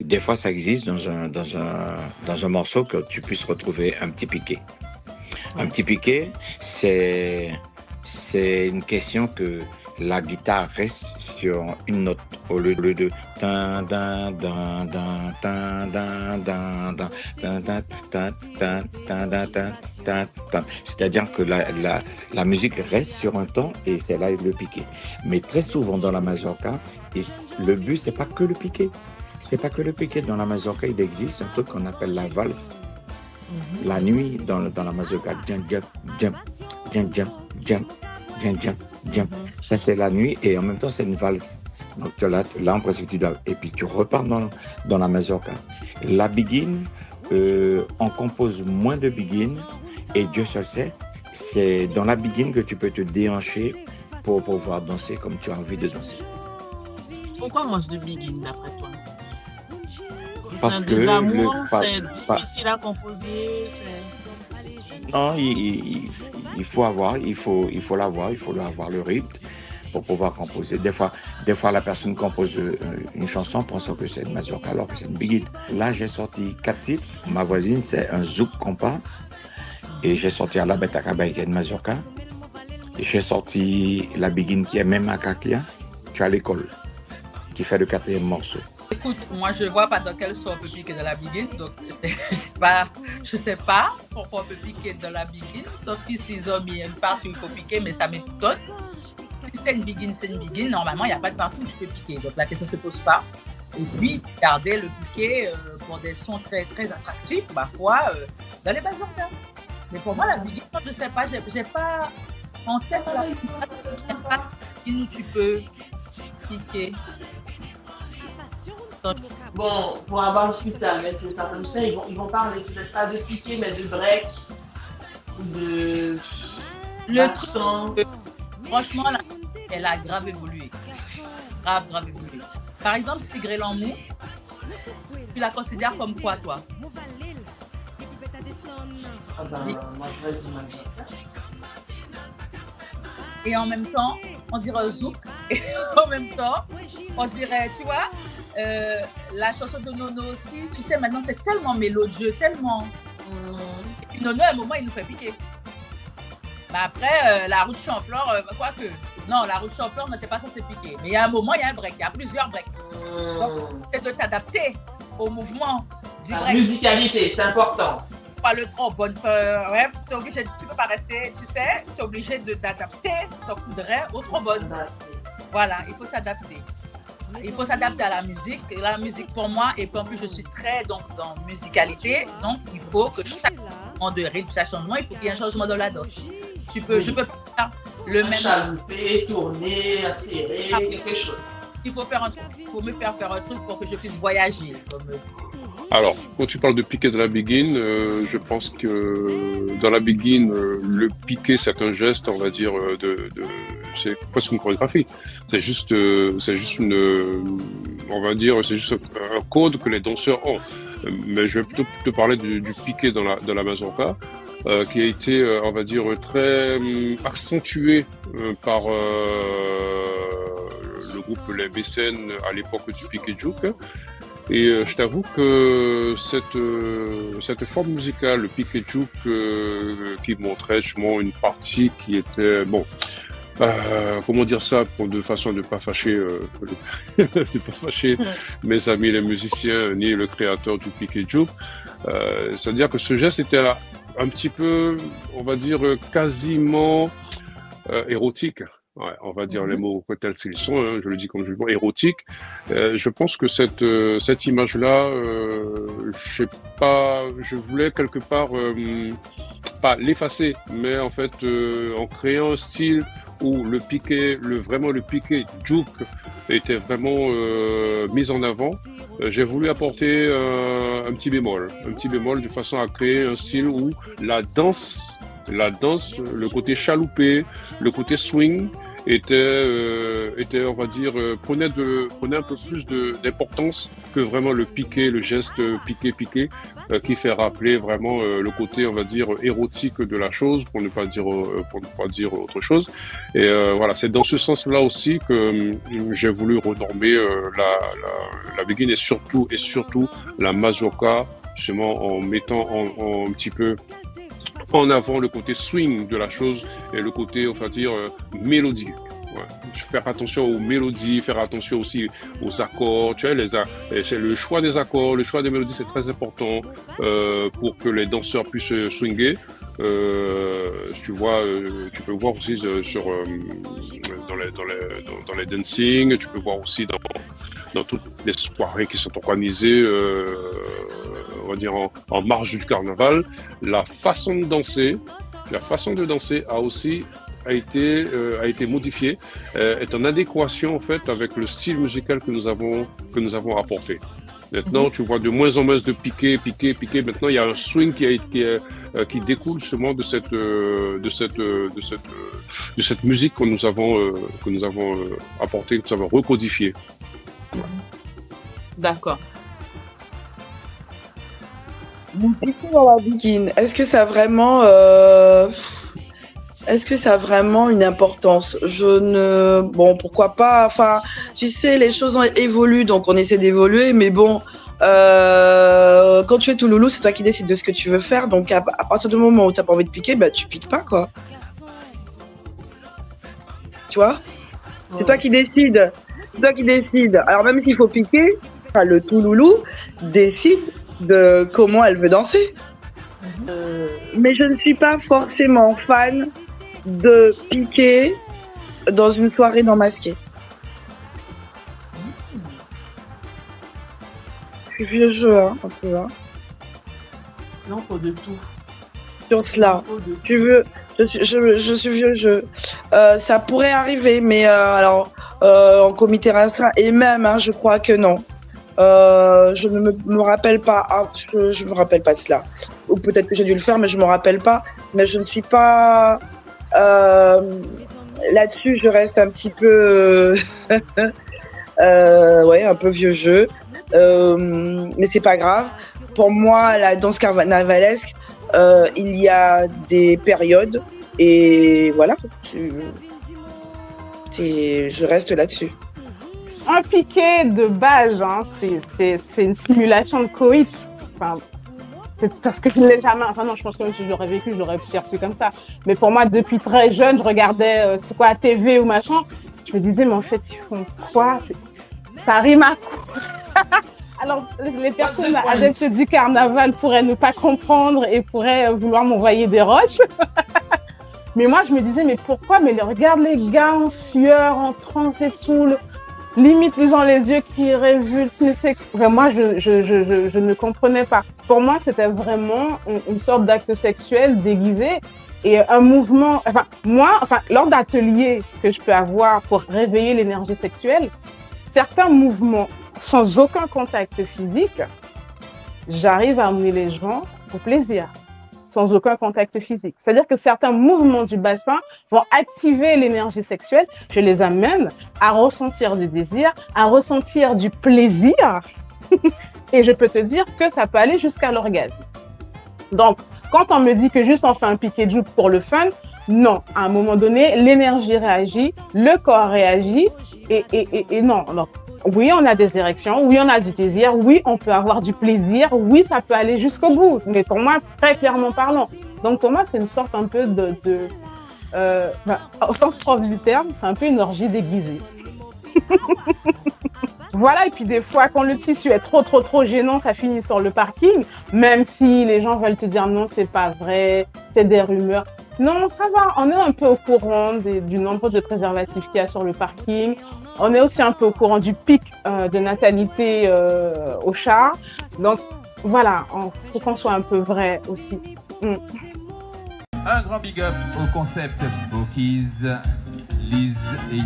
Des fois, ça existe dans un morceau que tu puisses retrouver un petit piqué. Un Ouais. petit piqué, c'est une question que la guitare reste sur une note au lieu de tan, tan, tan, tan, tan, tan, tan, tan, tan, tan, tan, tan, tan, tan, tan, tan, tan. C'est-à-dire que la musique reste sur un ton et c'est là le piqué. Mais très souvent dans la mazurka, le but, c'est pas que le piqué. C'est pas que le piqué. Dans la mazurka, il existe un truc qu'on appelle la valse. Mhm. La nuit, dans la mazurka, jump, jump, jump, jump, jump, jump, jump, jump, jump. Mhm. Ça, c'est la nuit et en même temps, c'est une valse. Donc là, en principe, tu dois. Et puis, tu repars dans la mazurka. La begin, on compose moins de begin et Dieu seul sait, c'est dans la begin que tu peux te déhancher pour pouvoir danser comme tu as envie de danser. Pourquoi mange de Begin d'après toi? C'est Parce un que le. désamour, c'est difficile à composer. Non, il faut l'avoir, il faut avoir le rythme pour pouvoir composer. Des fois la personne compose une chanson pensant que c'est une mazurka alors que c'est une biguine. Là, j'ai sorti 4 titres. Ma voisine, c'est un zouk compas. Et j'ai sorti la bête à Kabaï qui est une mazurka. Et j'ai sorti la biguine qui est même à Kakia, tu as l'école, qui fait le 4e morceau. Écoute, moi je vois pas dans quel sens on peut piquer de la begin, donc je sais pas pourquoi on peut piquer de la begin, sauf qu'ici ils ont mis une partie où il faut piquer, mais ça m'étonne. Si c'est une begin, normalement il n'y a pas de partie où tu peux piquer, donc la question se pose pas. Et puis, il faut garder le piqué pour des sons très, très attractifs, ma foi, dans les bazookas. Mais pour moi, la begin, je sais pas, j'ai pas en tête la begin où tu peux piquer. Bon, pour avoir discuté avec certains musiciens, ils vont parler peut-être pas de piqué, mais de break, de l'accent. Franchement, elle a grave évolué. Grave évolué. Par exemple, Sigré Lamou, tu la considères comme quoi, toi? Ah ben, moi je vais dire et en même temps, on dirait zouk. Et en même temps, on dirait, tu vois, la chanson de Nono aussi, tu sais, maintenant c'est tellement mélodieux, tellement. Et puis Nono, à un moment, il nous fait piquer. Mais après, la route Chanflore, quoique. Non, la route Chanflore n'était pas censée piquer. Mais il y a un moment, il y a un break, il y a plusieurs breaks. Donc, c'est de t'adapter au mouvement du break. La musicalité, c'est important. Pas le trombone, ouais, tu peux pas rester, tu sais, tu es obligé d'adapter ton coup de rein au trombone. Voilà, il faut s'adapter. Il faut s'adapter à la musique. Et la musique pour moi, et puis en plus je suis très donc, dans musicalité, donc il faut que chaque changement de rythme, chaque changement, il faut qu'il y ait un changement dans la danse. Je peux pas faire le même. Chalouper, tourner, serrer, quelque chose. Il faut faire un truc, il faut me faire un truc pour que je puisse voyager. Alors, quand tu parles de piqué de la begin, je pense que dans la begin, le piqué, c'est un geste, on va dire, c'est presque une chorégraphie. C'est juste on va dire, c'est juste un code que les danseurs ont. Mais je vais plutôt te parler du piqué dans la mazurka, qui a été, on va dire, très accentué par le groupe Les Mécènes à l'époque du piqué juke. Et je t'avoue que cette forme musicale, le piqué juke, qui montrait justement une partie qui était, bon, comment dire ça de façon de ne pas fâcher, mes amis les musiciens ni le créateur du piqué juke. C'est-à-dire que ce geste était là, un petit peu, on va dire, quasiment érotique. Ouais, on va dire les mots tels qu'ils sont, hein, je le dis comme je le vois, érotique. Je pense que cette image-là, je voulais quelque part, pas l'effacer, mais en fait, en créant un style où le piqué juke était vraiment mis en avant. J'ai voulu apporter un petit bémol de façon à créer un style où la danse, le côté chaloupé, le côté swing était, on va dire, prenait un peu plus d'importance que vraiment le piqué, le geste piqué, qui fait rappeler vraiment le côté, on va dire, érotique de la chose, pour ne pas dire autre chose. Et voilà, c'est dans ce sens-là aussi que j'ai voulu renormer la begin et surtout la mazurka, justement en mettant un petit peu en avant le côté swing de la chose et le côté, on va dire, mélodique. Ouais. Faire attention aux mélodies, faire attention aussi aux accords. Tu vois, c'est le choix des accords, le choix des mélodies, c'est très important pour que les danseurs puissent swinguer. Tu vois, tu peux voir aussi dans les dancing, tu peux voir aussi dans toutes les soirées qui sont organisées, on va dire en marge du carnaval, la façon de danser a été modifiée, est en adéquation en fait avec le style musical que nous avons apporté. Maintenant, tu vois de moins en moins de piqué. Maintenant, il y a un swing qui découle justement de cette musique que nous avons apportée, que nous avons recodifiée. D'accord. Mon piqué dans la begin, est-ce que ça a vraiment une importance? Bon, pourquoi pas. Enfin, tu sais, les choses évoluent, donc on essaie d'évoluer. Mais bon, quand tu es tout loulou, c'est toi qui décides de ce que tu veux faire. Donc, à partir du moment où tu n'as pas envie de piquer, bah, tu piques pas, quoi. Tu vois? C'est toi qui décides. C'est toi qui décides. Alors, même s'il faut piquer, le tout loulou décide de comment elle veut danser. Mais je ne suis pas forcément fan de piquer dans une soirée non masquée. Je suis vieux jeu, hein, un peu, hein. Non, faut de tout. Sur cela, tu veux, je suis vieux jeu. Ça pourrait arriver, mais en comité restreint, et même, hein, je crois que non. Je ne me rappelle pas. Je me rappelle pas de cela. Ou peut-être que j'ai dû le faire, mais je me rappelle pas. Mais je ne suis pas là-dessus. Je reste un petit peu, un peu vieux jeu. Mais c'est pas grave. Pour moi, la danse carnavalesque, il y a des périodes et voilà. Je reste là-dessus. Un piqué de base, hein, c'est une simulation de coït. Enfin, c'est parce que je ne l'ai jamais. Enfin non, je pense que même si je l'aurais vécu, je l'aurais perçu comme ça. Mais pour moi, depuis très jeune, je regardais c'est quoi, la TV ou machin. Je me disais, mais en fait, ils font quoi? Ça rime à quoi? Alors, les personnes adeptes du carnaval pourraient ne pas comprendre et pourraient vouloir m'envoyer des roches. Mais moi, je me disais, mais pourquoi? Mais regarde les gars en sueur, en transe et tout. Limite, ils ont les yeux qui révulsent. Mais moi, je ne comprenais pas. Pour moi, c'était vraiment une sorte d'acte sexuel déguisé et un mouvement. Lors d'ateliers que je peux avoir pour réveiller l'énergie sexuelle, certains mouvements sans aucun contact physique, j'arrive à amener les gens au plaisir. Sans aucun contact physique. C'est-à-dire que certains mouvements du bassin vont activer l'énergie sexuelle. Je les amène à ressentir du désir, à ressentir du plaisir. Et je peux te dire que ça peut aller jusqu'à l'orgasme. Donc, quand on me dit que juste on fait un piqué de joue pour le fun, non. À un moment donné, l'énergie réagit, le corps réagit et non. Alors, oui, on a des érections, oui, on a du désir, oui, on peut avoir du plaisir, oui, ça peut aller jusqu'au bout. Mais pour moi, très clairement parlant. Donc, pour moi, c'est une sorte un peu au sens propre du terme, c'est un peu une orgie déguisée. Voilà, et puis des fois, quand le tissu est trop gênant, ça finit sur le parking, même si les gens veulent te dire non, c'est pas vrai, c'est des rumeurs. Non, ça va, on est un peu au courant du nombre de préservatifs qu'il y a sur le parking. On est aussi un peu au courant du pic de natalité au char. Donc, voilà, il faut qu'on soit un peu vrai aussi. Un grand big up au concept Bocuse, Lise et